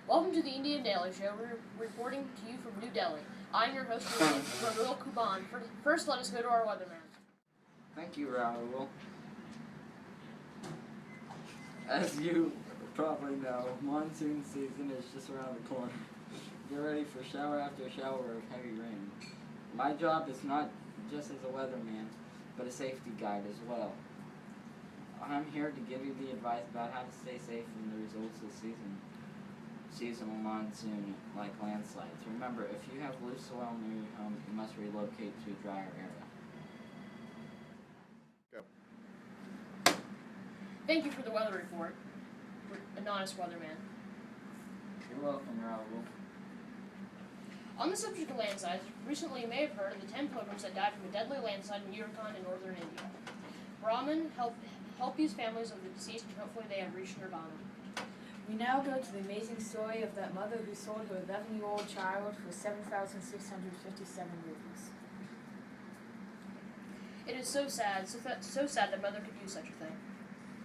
Welcome to the Indian Daily Show. We're reporting to you from New Delhi. I'm your host, Rahul Kuban. First, let us go to our weatherman. Thank you, Rahul. As you probably know, monsoon season is just around the corner. Get ready for shower after shower of heavy rain. My job is not just as a weatherman, but a safety guide as well. I'm here to give you the advice about how to stay safe from the results of seasonal monsoon like landslides. Remember, if you have loose soil near your home, you must relocate to a drier area. Thank you for the weather report. An honest weatherman. You're welcome, Rahul. On the subject of landslides, recently you may have heard of the 10 pilgrims that died from a deadly landslide in Uttarakhand in northern India. Brahman help these families of the deceased, and hopefully they have reached nirvana. We now go to the amazing story of that mother who sold her 11-year-old child for 7,657 rupees. It is so sad that mother could do such a thing.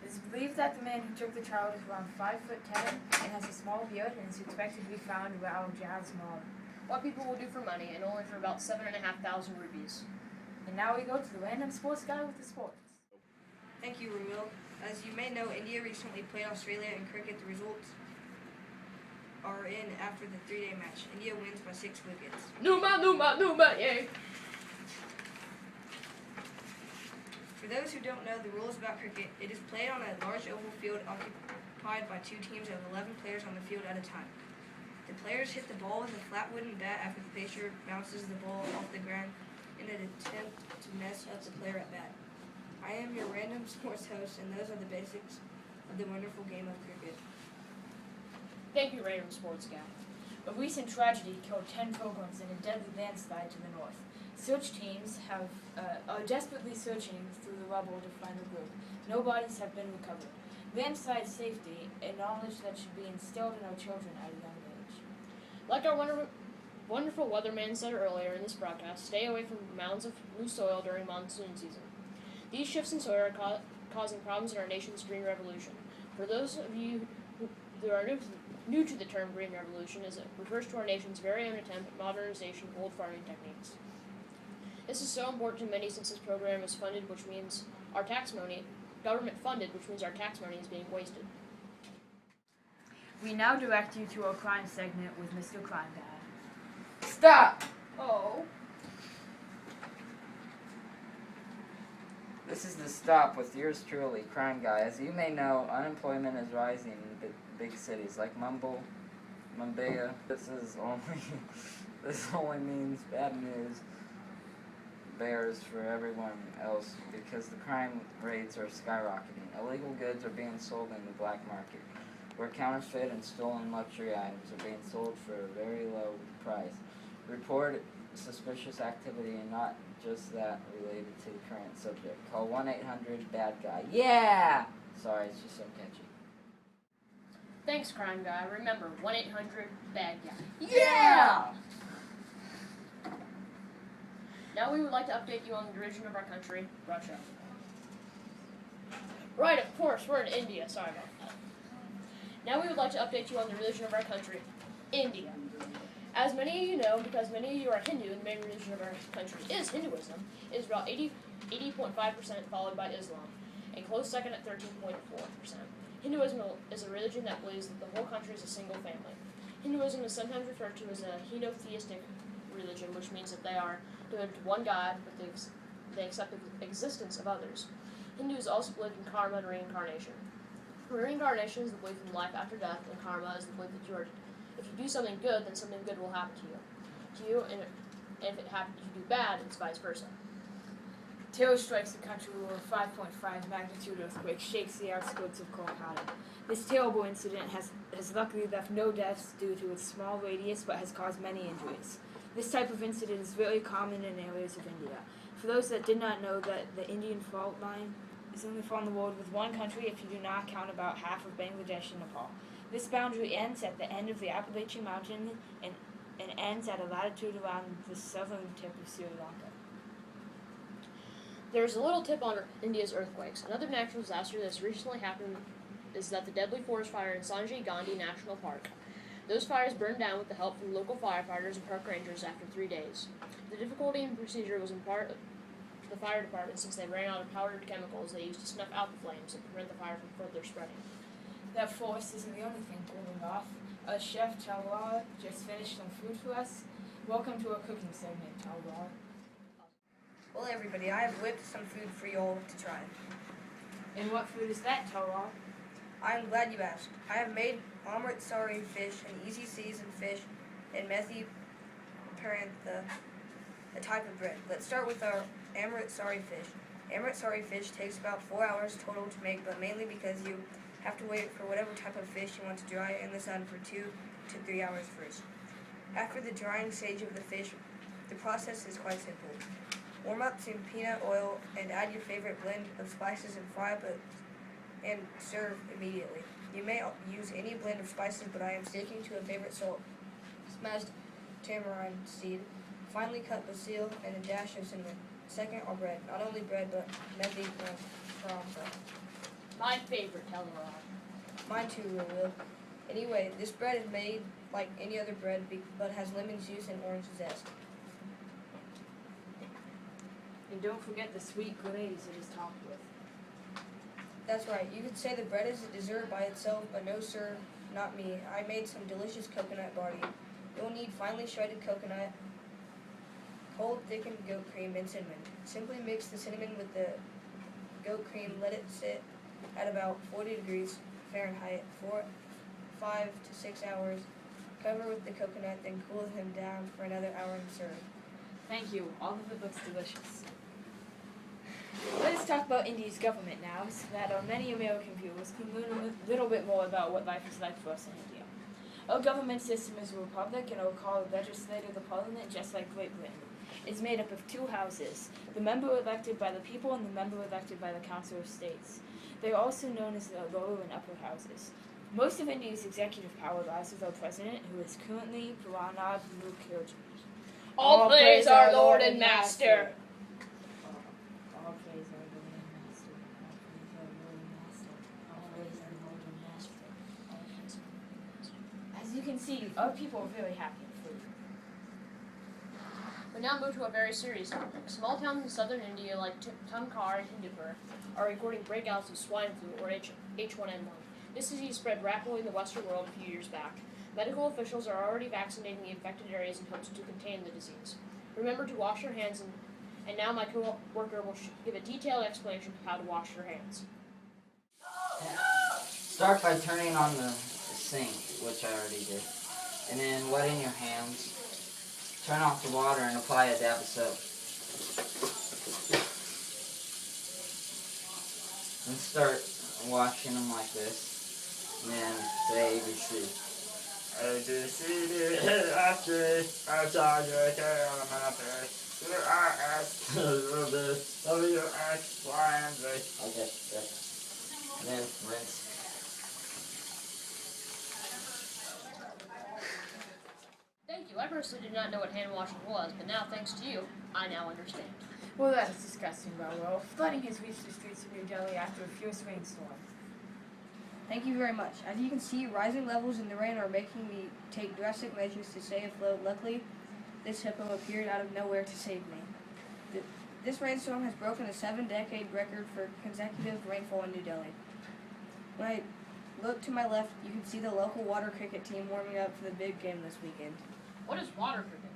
It is believed that the man who took the child is around 5'10" and has a small beard and is expected to be found around Jazz Mall. What people will do for money, and only for about 7,500 rupees. And now we go to the random sports guy with the sports. Thank you, Ramil. As you may know, India recently played Australia in cricket. The results are in after the 3-day match. India wins by 6 wickets. Numa, yay! For those who don't know the rules about cricket, it is played on a large oval field occupied by 2 teams of 11 players on the field at a time. The players hit the ball with a flat wooden bat after the pitcher bounces the ball off the ground in an attempt to mess up the player at bat. I am your random sports host, and those are the basics of the wonderful game of cricket. Thank you, random sports guy. A recent tragedy killed 10 pilgrims in a deadly landslide to the north. Search teams are desperately searching through the rubble to find the group. No bodies have been recovered. Landslide safety, a knowledge that should be instilled in our children at a young age. Like our wonderful weatherman said earlier in this broadcast, stay away from mounds of loose soil during monsoon season. These shifts in soil are causing problems in our nation's green revolution. For those of you who are new to the term green revolution, it refers to our nation's very own attempt at modernization of old farming techniques. This is so important to many since this program is funded, which means our tax money, government funded, which means our tax money is being wasted. We now direct you to our crime segment with Mr. Crime Guy. Stop! Oh. This is the stop with yours truly, Crime Guy. As you may know, unemployment is rising in big cities like Mumbai. This only means bad news bears for everyone else because the crime rates are skyrocketing. Illegal goods are being sold in the black market, where counterfeit and stolen luxury items are being sold for a very low price. Report suspicious activity and not just that related to the current subject. Call 1-800-BAD-GUY. Yeah! Sorry, it's just so catchy. Thanks, crime guy. Remember, 1-800-BAD-GUY. Yeah! Now we would like to update you on the region of our country, Russia. Right, of course, we're in India. Sorry about that. Now we would like to update you on the religion of our country, India. As many of you know, because many of you are Hindu, and the main religion of our country is Hinduism, it is about 80.5%, followed by Islam, and close second at 13.4%. Hinduism is a religion that believes that the whole country is a single family. Hinduism is sometimes referred to as a henotheistic religion, which means that they are devoted to one God, but they accept the existence of others. Hindus also believe in karma and reincarnation. Reincarnation is the belief in life after death, and karma is the belief that if you do something good, then something good will happen to you, and if it happens to do bad, it's vice versa. Terror strikes the country where a 5.5 magnitude earthquake shakes the outskirts of Kolkata. This terrible incident has luckily left no deaths due to its small radius, but has caused many injuries. This type of incident is very common in areas of India. For those that did not know, that the Indian fault line is only found on the world with one country if you do not count about half of Bangladesh and Nepal. This boundary ends at the end of the Appalachian Mountain and ends at a latitude around the southern tip of Sri Lanka. There's a little tip on India's earthquakes. Another natural disaster that's recently happened is that the deadly forest fire in Sanjay Gandhi National Park. Those fires burned down with the help from local firefighters and park rangers after 3 days. The difficulty in procedure was in part to the fire department since they ran out of powdered chemicals they used to snuff out the flames and prevent the fire from further spreading. That forest isn't the only thing cooling off. Chef Talwar just finished some food for us. Welcome to our cooking segment, Talwar. Well, everybody, I have whipped some food for you all to try. And what food is that, Talwar? I'm glad you asked. I have made Amritsari fish, an easy seasoned fish, and methi parantha, a type of bread. Let's start with our Amritsari fish. Amritsari fish takes about 4 hours total to make, but mainly because you have to wait for whatever type of fish you want to dry in the sun for 2 to 3 hours first. After the drying stage of the fish, the process is quite simple. Warm up some peanut oil and add your favorite blend of spices and fry and serve immediately. You may use any blend of spices, but I am sticking to a favorite salt, smashed tamarind seed, finely cut basil, and a dash of cinnamon. Second are bread. Not only bread, but methi parantha. My favorite, Talwar. Mine too, Will. Anyway, this bread is made like any other bread, but has lemon juice and orange zest. And don't forget the sweet grenades it is topped with. That's right. You could say the bread is a dessert by itself, but no sir, not me. I made some delicious coconut bardi. You'll need finely shredded coconut, cold thickened goat cream, and cinnamon. Simply mix the cinnamon with the goat cream, let it sit at about 40 degrees Fahrenheit for 5 to 6 hours. Cover with the coconut, then cool them down for another hour and serve. Thank you. All of it looks delicious. Let us talk about India's government now, so that our many American viewers can learn a little bit more about what life is like for us in India. Our government system is a republic, and our call the legislature the parliament, just like Great Britain. It's made up of 2 houses, the member elected by the people and the member elected by the Council of States. They are also known as the lower and upper houses. Most of India's executive power lies with our president, who is currently Pranab Mukherjee. All praise our Lord and Master. All praise our Lord and Master. All praise our Lord and Master. All praise our Lord and Master. As you can see, our people are very happy with food. We now move to a very serious topic. Small towns in southern India like Tumkar and Hindupur are recording breakouts of swine flu, or H1N1. This disease spread rapidly in the Western world a few years back. Medical officials are already vaccinating the infected areas in hopes to contain the disease. Remember to wash your hands, and now my co-worker will give a detailed explanation of how to wash your hands. Start by turning on the sink, which I already did, and then wetting your hands. Turn off the water and apply a dab of soap. And start washing them like this. And then say ABC. A, B, C, D, E, F, G, H, I, J, K, L, M, N, P, Q, R, S, T, U, V, W, X, Y, and Z. Okay, good. And then rinse. Thank you. I personally did not know what hand washing was, but now, thanks to you, I now understand. Well, that is disgusting, Raoul. Flooding has reached the streets of New Delhi after a fierce rainstorm. Thank you very much. As you can see, rising levels in the rain are making me take drastic measures to stay afloat. Luckily, this hippo appeared out of nowhere to save me. This rainstorm has broken a 7-decade record for consecutive rainfall in New Delhi. When I look to my left, you can see the local water cricket team warming up for the big game this weekend. What is water cricket?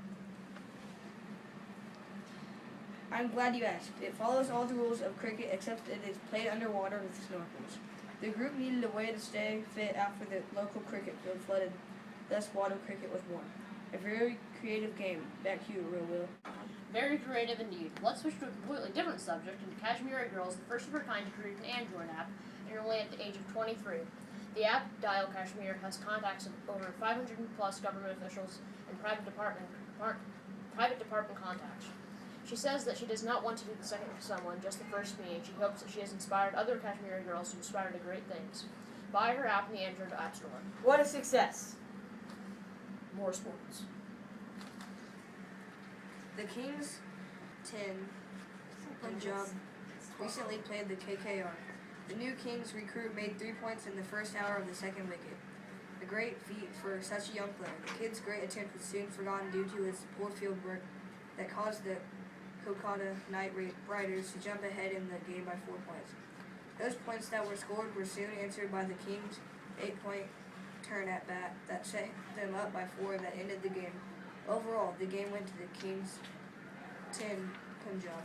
I'm glad you asked. It follows all the rules of cricket except it is played underwater with snorkels. The group needed a way to stay fit after the local cricket field flooded, thus water cricket was born. A very creative game. Back to you, Will. Very creative indeed. Let's switch to a completely different subject. Kashmiri Girls, the first of her kind to create an Android app, and only at the age of 23. The app, Dial Kashmir, has contacts of over 500 plus government officials and private department contacts. She says that she does not want to be the second to someone, just the first to me, and she hopes that she has inspired other Kashmiri girls to aspire to great things. Buy her app in the Android App Store. What a success! More sports. The Kings 10, Punjab recently played the KKR. The new Kings recruit made 3 points in the first hour of the second wicket. A great feat for such a young player. The kid's great attempt was soon forgotten due to his poor field work that caused the Kolkata Knight Riders to jump ahead in the game by 4 points. Those points that were scored were soon answered by the Kings' 8-point turn at bat that set them up by 4 that ended the game. Overall, the game went to the Kings 10 Punjab.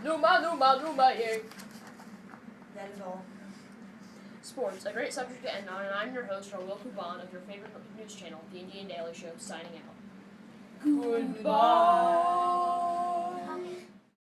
Numa, yay! That is all. Sports, a great subject to end on, and I'm your host, Will Kuban, of your favorite news channel, the Indian Daily Show, signing out. Goodbye!